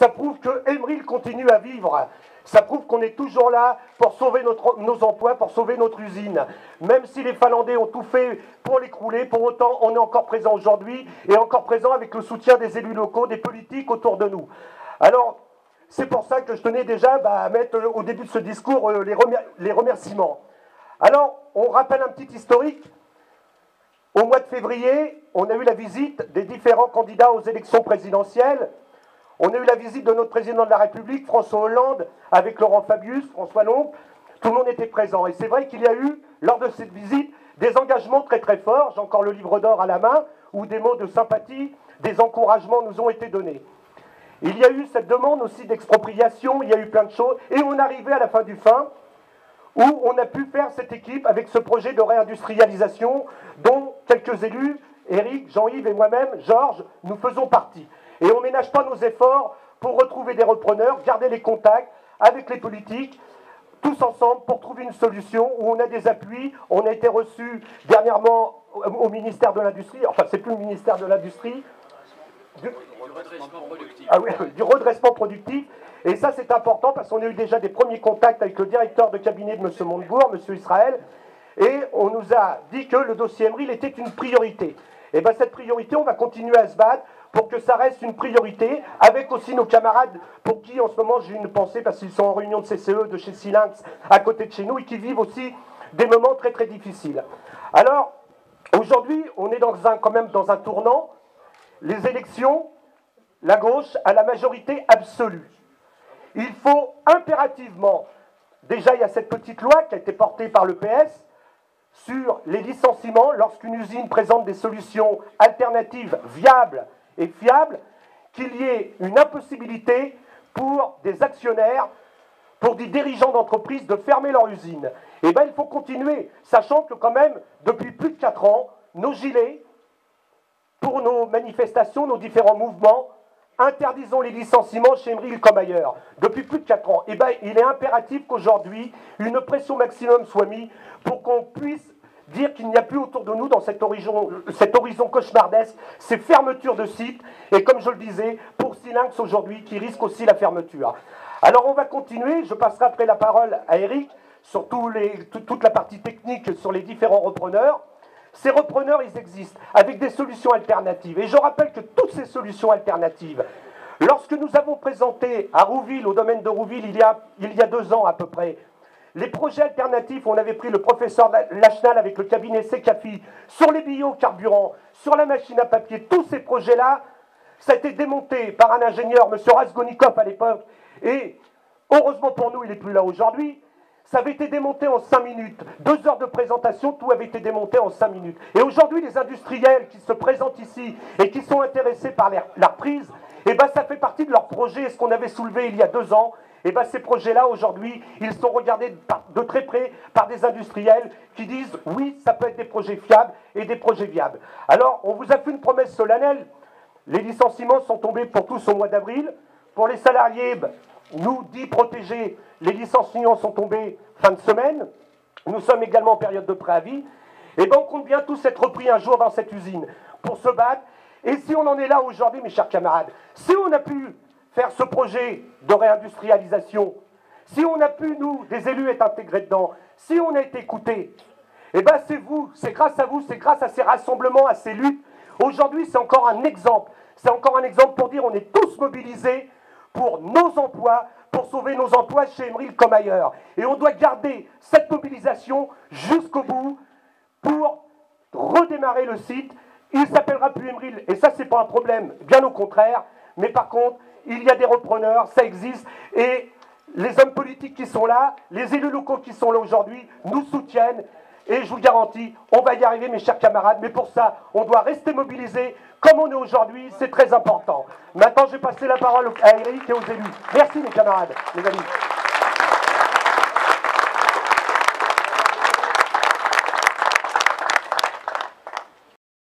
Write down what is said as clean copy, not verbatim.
Ça prouve que Emeril continue à vivre. Ça prouve qu'on est toujours là pour sauver nos emplois, pour sauver notre usine. Même si les Finlandais ont tout fait pour l'écrouler, pour autant on est encore présent aujourd'hui et encore présent avec le soutien des élus locaux, des politiques autour de nous. Alors, c'est pour ça que je tenais déjà à mettre au début de ce discours les remerciements. Alors, on rappelle un petit historique. Au mois de février, on a eu la visite des différents candidats aux élections présidentielles. On a eu la visite de notre président de la République, François Hollande, avec Laurent Fabius, François Lompe. Tout le monde était présent. Et c'est vrai qu'il y a eu, lors de cette visite, des engagements très très forts. J'ai encore le livre d'or à la main, où des mots de sympathie, des encouragements nous ont été donnés. Il y a eu cette demande aussi d'expropriation, il y a eu plein de choses. Et on arrivait à la fin du fin, où on a pu faire cette équipe avec ce projet de réindustrialisation, dont quelques élus, Éric, Jean-Yves et moi-même, Georges, nous faisons partie. Et on ne ménage pas nos efforts pour retrouver des repreneurs, garder les contacts avec les politiques, tous ensemble pour trouver une solution où on a des appuis. On a été reçus dernièrement au ministère de l'Industrie, enfin c'est plus le ministère de l'Industrie, du redressement productif. Et ça c'est important parce qu'on a eu déjà des premiers contacts avec le directeur de cabinet de M. Montebourg, M. Israël, et on nous a dit que le dossier Emeril était une priorité. Et bien cette priorité, on va continuer à se battre pour que ça reste une priorité, avec aussi nos camarades pour qui en ce moment j'ai une pensée parce qu'ils sont en réunion de CCE de chez Silinx à côté de chez nous et qui vivent aussi des moments très très difficiles. Alors aujourd'hui on est quand même dans un tournant. Les élections, la gauche a la majorité absolue. Il faut impérativement, déjà il y a cette petite loi qui a été portée par le PS sur les licenciements lorsqu'une usine présente des solutions alternatives viables et fiable, qu'il y ait une impossibilité pour des actionnaires, pour des dirigeants d'entreprise de fermer leur usine. Eh bien, il faut continuer, sachant que quand même, depuis plus de 4 ans, nos gilets, pour nos manifestations, nos différents mouvements, interdisons les licenciements chez Emeril comme ailleurs. Depuis plus de 4 ans, eh bien, il est impératif qu'aujourd'hui, une pression maximum soit mise pour qu'on puisse dire qu'il n'y a plus autour de nous, dans cet horizon cauchemardesque, ces fermetures de sites, et comme je le disais, pour Silinx aujourd'hui, qui risque aussi la fermeture. Alors on va continuer, je passerai après la parole à Eric, sur toute la partie technique sur les différents repreneurs. Ces repreneurs, ils existent, avec des solutions alternatives. Et je rappelle que toutes ces solutions alternatives, lorsque nous avons présenté à Rouville, au domaine de Rouville, il y a 2 ans à peu près, les projets alternatifs, on avait pris le professeur Lachenal avec le cabinet Secafi sur les biocarburants, sur la machine à papier, tous ces projets-là, ça a été démonté par un ingénieur, M. Raskolnikov à l'époque, et heureusement pour nous, il n'est plus là aujourd'hui, ça avait été démonté en 5 minutes. 2 heures de présentation, tout avait été démonté en 5 minutes. Et aujourd'hui, les industriels qui se présentent ici et qui sont intéressés par la reprise, eh ben, ça fait partie de leur projet, ce qu'on avait soulevé il y a 2 ans. Et bien ces projets-là, aujourd'hui, ils sont regardés de très près par des industriels qui disent « oui, ça peut être des projets fiables et des projets viables ». Alors, on vous a fait une promesse solennelle. Les licenciements sont tombés pour tous au mois d'avril. Pour les salariés, nous, dits protégés, les licenciements sont tombés fin de semaine. Nous sommes également en période de préavis. Et bien, on compte bien tous être repris un jour dans cette usine pour se battre. Et si on en est là aujourd'hui, mes chers camarades, si on a pu faire ce projet de réindustrialisation, si on a pu, nous, des élus, être intégrés dedans, si on a été écoutés, eh bien c'est vous, c'est grâce à vous, c'est grâce à ces rassemblements, à ces luttes. Aujourd'hui, c'est encore un exemple. C'est encore un exemple pour dire on est tous mobilisés pour nos emplois, pour sauver nos emplois chez Emeril comme ailleurs. Et on doit garder cette mobilisation jusqu'au bout pour redémarrer le site. Il s'appellera plus Emeril, et ça, c'est pas un problème, bien au contraire. Mais par contre, il y a des repreneurs, ça existe, et les hommes politiques qui sont là, les élus locaux qui sont là aujourd'hui, nous soutiennent, et je vous garantis, on va y arriver, mes chers camarades, mais pour ça, on doit rester mobilisés, comme on est aujourd'hui, c'est très important. Maintenant, je vais passer la parole à Eric et aux élus. Merci, mes camarades, mes amis.